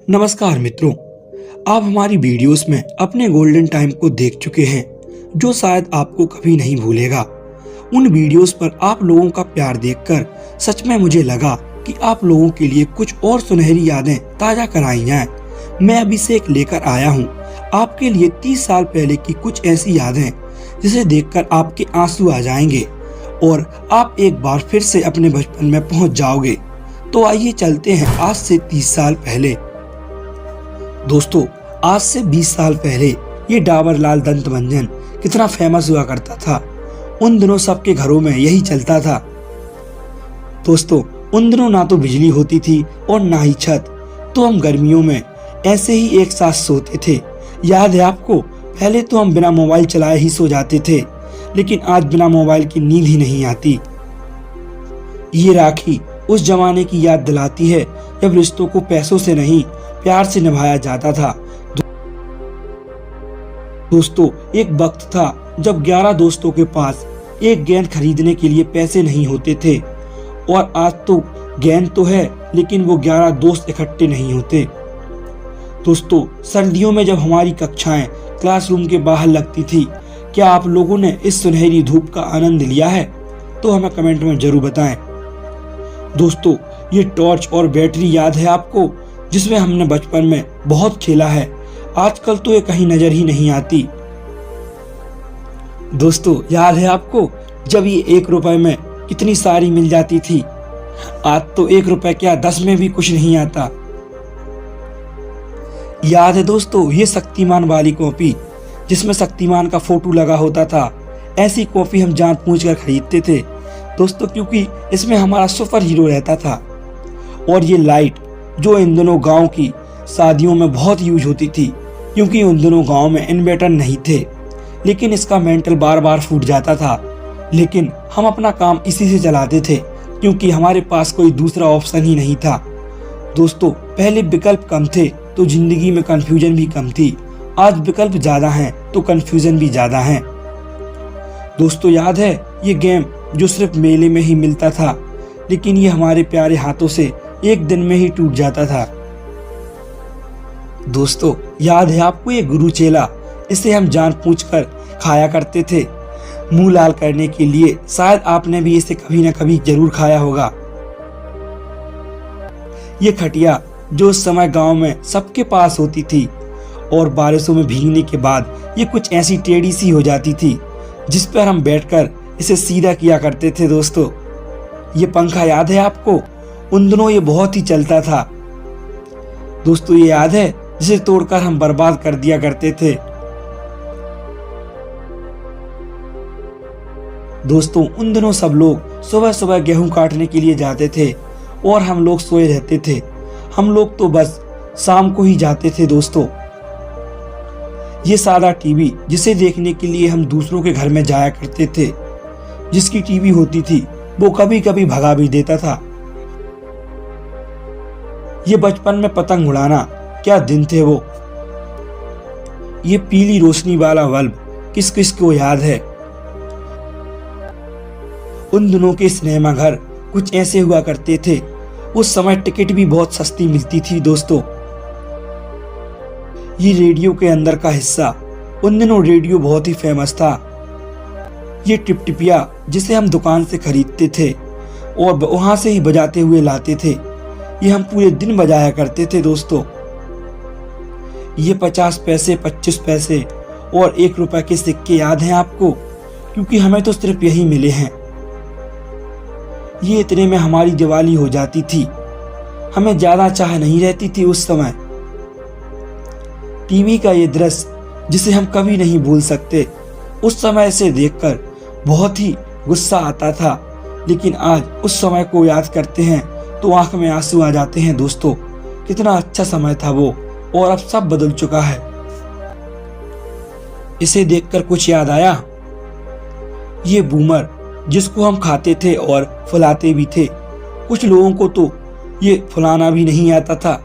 नमस्कार मित्रों, आप हमारी वीडियोस में अपने गोल्डन टाइम को देख चुके हैं जो शायद आपको कभी नहीं भूलेगा। उन वीडियोस पर आप लोगों का प्यार देखकर सच में मुझे लगा कि आप लोगों के लिए कुछ और सुनहरी यादें ताज़ा कराई जाएं। मैं अभी से एक लेकर आया हूं आपके लिए 30 साल पहले की कुछ ऐसी यादें जिसे देखकर आपके आंसू आ जाएंगे और आप एक बार फिर से अपने बचपन में पहुंच जाओगे। तो आइए चलते हैं आज से 30 साल पहले। दोस्तों, आज से 20 साल पहले ये डाबर लाल दंत मंजन कितना फेमस हुआ करता था। उन दिनों सबके घरों में यही चलता था। दोस्तों, उन दिनों ना तो बिजली होती थी और ना ही छत, तो हम गर्मियों में ऐसे ही एक साथ सोते थे। याद है आपको? पहले तो हम बिना मोबाइल चलाए ही सो जाते थे, लेकिन आज बिना मोबाइल की नींद ही नहीं आती। ये राखी उस जमाने की याद दिलाती है जब रिश्तों को पैसों से नहीं प्यार से निभाया जाता था। दोस्तों, एक वक्त था जब 11 दोस्तों के पास एक गेंद खरीदने के लिए पैसे नहीं होते थे, और आज तो गेंद तो है लेकिन वो 11 दोस्त इकट्ठे नहीं होते। दोस्तों, सर्दियों में जब हमारी कक्षाएं क्लासरूम के बाहर लगती थी, क्या आप लोगों ने इस सुनहरी धूप का आनंद लिया है? तो हमें कमेंट में जरूर बताएं। दोस्तों, ये टॉर्च और बैटरी याद है आपको, जिसमें हमने बचपन में बहुत खेला है। आजकल तो ये कहीं नजर ही नहीं आती। दोस्तों, याद है आपको जब ये 1 रुपए में कितनी सारी मिल जाती थी? आज तो 1 रुपए क्या 10 में भी कुछ नहीं आता। याद है दोस्तों ये शक्तिमान वाली कॉपी, जिसमें शक्तिमान का फोटो लगा होता था। ऐसी कॉपी हम जानबूझकर खरीदते थे दोस्तों, क्योंकि इसमें हमारा सुपर हीरो रहता था। और ये लाइट जो इन दिनों गांव की शादियों में बहुत यूज होती थी, क्योंकि उन दिनों गांव में इन्वर्टर नहीं थे, लेकिन इसका मेंटल बार बार फूट जाता था। लेकिन हम अपना काम इसी से चलाते थे, क्योंकि हमारे पास कोई दूसरा ऑप्शन ही नहीं था। दोस्तों, पहले विकल्प कम थे तो जिंदगी में कंफ्यूजन भी कम थी। आज विकल्प ज्यादा हैं तो कंफ्यूजन भी ज्यादा है। दोस्तों, याद है ये गेम जो सिर्फ मेले में ही मिलता था, लेकिन ये हमारे प्यारे हाथों से एक दिन में ही टूट जाता था। दोस्तों, याद है आपको ये गुरु चेला? इसे हम जानबूझकर खाया करते थे मुंह लाल करने के लिए। शायद आपने भी इसे कभी ना कभी जरूर खाया होगा। ये खटिया जो उस समय गांव में सबके पास होती थी, और बारिशों में भीगने के बाद ये कुछ ऐसी टेढ़ी सी हो जाती थी, जिस पर हम बैठकर इसे सीधा किया करते थे। दोस्तों, ये पंखा याद है आपको? उन दिनों ये बहुत ही चलता था। दोस्तों, ये याद है जिसे तोड़कर हम बर्बाद कर दिया करते थे। दोस्तों, उन दिनों सब लोग सुबह सुबह गेहूं काटने के लिए जाते थे और हम लोग सोए रहते थे। हम लोग तो बस शाम को ही जाते थे। दोस्तों, ये सादा टीवी जिसे देखने के लिए हम दूसरों के घर में जाया करते थे, जिसकी टीवी होती थी वो कभी कभी भगा भी देता था। ये बचपन में पतंग उड़ाना, क्या दिन थे वो। ये पीली रोशनी वाला बल्ब किस किस को याद है? उन दिनों के सिनेमा घर कुछ ऐसे हुआ करते थे। उस समय टिकट भी बहुत सस्ती मिलती थी। दोस्तों, ये रेडियो के अंदर का हिस्सा, उन दिनों रेडियो बहुत ही फेमस था। ये टिपटिपिया जिसे हम दुकान से खरीदते थे और वहां से ही बजाते हुए लाते थे, ये हम पूरे दिन बजाया करते थे। दोस्तों, ये 50 पैसे, 25 पैसे और 1 रुपए के सिक्के याद हैं आपको? क्योंकि हमें तो सिर्फ यही मिले हैं। ये इतने में हमारी दिवाली हो जाती थी। हमें ज्यादा चाह नहीं रहती थी उस समय। टीवी का ये दृश्य जिसे हम कभी नहीं भूल सकते। उस समय इसे देखकर बहुत ही गुस्सा आता था, लेकिन आज उस समय को याद करते हैं तो आंख में आंसू आ जाते हैं। दोस्तों, कितना अच्छा समय था वो, और अब सब बदल चुका है। इसे देखकर कुछ याद आया? ये बूमर जिसको हम खाते थे और फुलाते भी थे। कुछ लोगों को तो ये फुलाना भी नहीं आता था।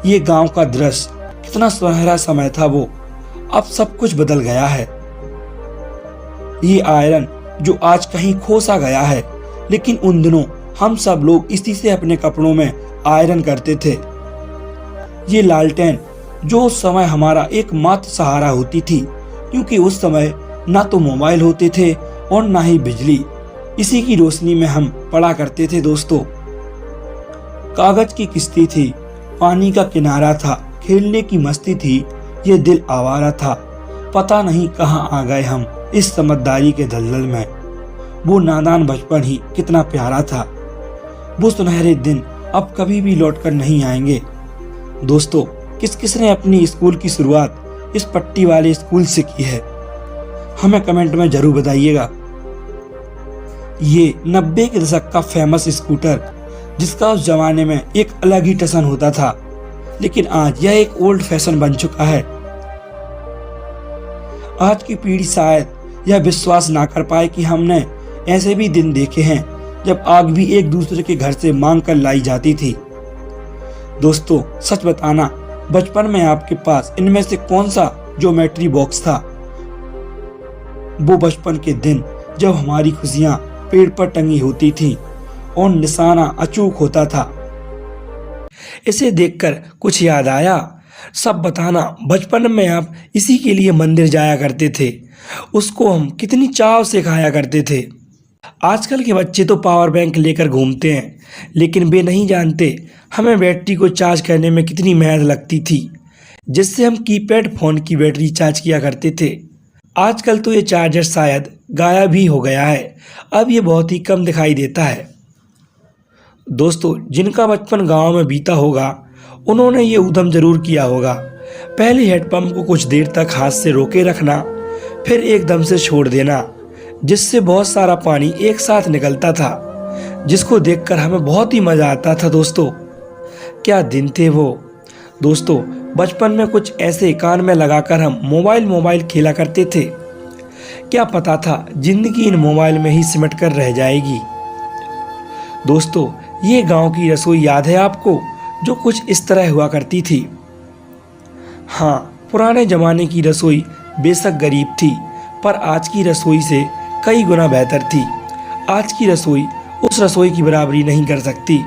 ये गांव का दृश्य, कितना सुनहरा समय था वो। अब सब कुछ बदल गया है। ये आयरन जो आज कहीं खो सा गया है, लेकिन उन दिनों हम सब लोग इसी से अपने कपड़ों में आयरन करते थे। ये लालटेन जो उस समय हमारा एकमात्र सहारा होती थी, क्योंकि उस समय ना तो मोबाइल होते थे और ना ही बिजली। इसी की रोशनी में हम पढ़ा करते थे दोस्तों। कागज की किश्ती थी, पानी का किनारा था, खेलने की मस्ती थी, ये दिल आवारा था। पता नहीं कहाँ आ गए हम इस समझदारी के दलदल में। वो नादान बचपन ही कितना प्यारा था। वो सुनहरे दिन अब कभी भी लौट कर नहीं आएंगे। दोस्तों, किस किस ने अपनी स्कूल की शुरुआत इस पट्टी वाले स्कूल से की है, हमें कमेंट में जरूर बताइएगा। ये 90 के दशक का फेमस स्कूटर, जिसका उस जमाने में एक अलग ही टसन होता था, लेकिन आज यह एक ओल्ड फैशन बन चुका है। आज की पीढ़ी शायद यह विश्वास ना कर पाए कि हमने ऐसे भी दिन देखे हैं जब आग भी एक दूसरे के घर से मांग कर लाई जाती थी। दोस्तों, सच बताना, बचपन में आपके पास इनमें से कौन सा ज्योमेट्री बॉक्स था? वो बचपन के दिन जब हमारी खुशियां पेड़ पर टंगी होती थी और निशाना अचूक होता था। इसे देखकर कुछ याद आया? सब बताना, बचपन में आप इसी के लिए मंदिर जाया करते थे, उसको हम कितनी चाव से खाया करते थे। आजकल के बच्चे तो पावर बैंक लेकर घूमते हैं, लेकिन वे नहीं जानते हमें बैटरी को चार्ज करने में कितनी मेहनत लगती थी, जिससे हम कीपैड फोन की बैटरी चार्ज किया करते थे। आजकल तो ये चार्जर शायद गायब ही हो गया है, अब ये बहुत ही कम दिखाई देता है। दोस्तों, जिनका बचपन गांव में बीता होगा, उन्होंने ये उद्यम जरूर किया होगा। पहले हेडपंप को कुछ देर तक हाथ से रोके रखना, फिर एकदम से छोड़ देना, जिससे बहुत सारा पानी एक साथ निकलता था, जिसको देखकर हमें बहुत ही मजा आता था। दोस्तों, क्या दिन थे वो। दोस्तों, बचपन में कुछ ऐसे कान में लगाकर हम मोबाइल खेला करते थे। क्या पता था जिंदगी इन मोबाइल में ही सिमट कर रह जाएगी। दोस्तों, ये गांव की रसोई याद है आपको, जो कुछ इस तरह हुआ करती थी? हाँ, पुराने जमाने की रसोई बेशक गरीब थी, पर आज की रसोई से कई गुना बेहतर थी। आज की रसोई उस रसोई की बराबरी नहीं कर सकती।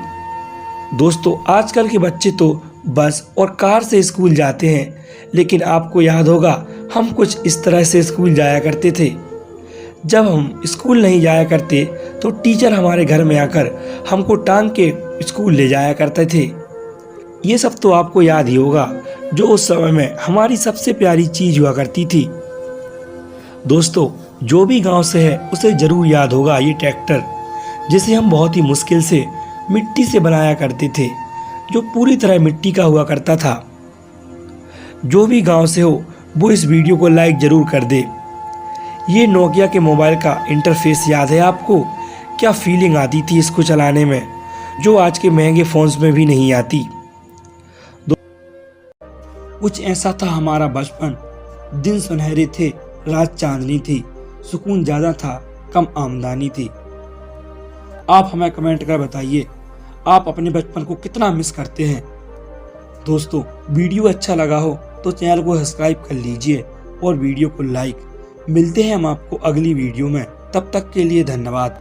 दोस्तों, आजकल के बच्चे तो बस और कार से स्कूल जाते हैं, लेकिन आपको याद होगा हम कुछ इस तरह से स्कूल जाया करते थे। जब हम स्कूल नहीं जाया करते तो टीचर हमारे घर में आकर हमको टांग के स्कूल ले जाया करते थे। ये सब तो आपको याद ही होगा, जो उस समय में हमारी सबसे प्यारी चीज हुआ करती थी। दोस्तों, जो भी गांव से है उसे जरूर याद होगा ये ट्रैक्टर, जिसे हम बहुत ही मुश्किल से मिट्टी से बनाया करते थे, जो पूरी तरह मिट्टी का हुआ करता था। जो भी गांव से हो वो इस वीडियो को लाइक जरूर कर दे। ये नोकिया के मोबाइल का इंटरफेस याद है आपको? क्या फीलिंग आती थी इसको चलाने में, जो आज के महंगे फोन्स में भी नहीं आती। कुछ ऐसा था हमारा बचपन। दिन सुनहरे थे, रात चांदनी थी, सुकून ज़्यादा था, कम आमदनी थी। आप हमें कमेंट कर बताइए, आप अपने बचपन को कितना मिस करते हैं। दोस्तों, वीडियो अच्छा लगा हो तो चैनल को सब्सक्राइब कर लीजिए और वीडियो को लाइक। मिलते हैं हम आपको अगली वीडियो में, तब तक के लिए धन्यवाद।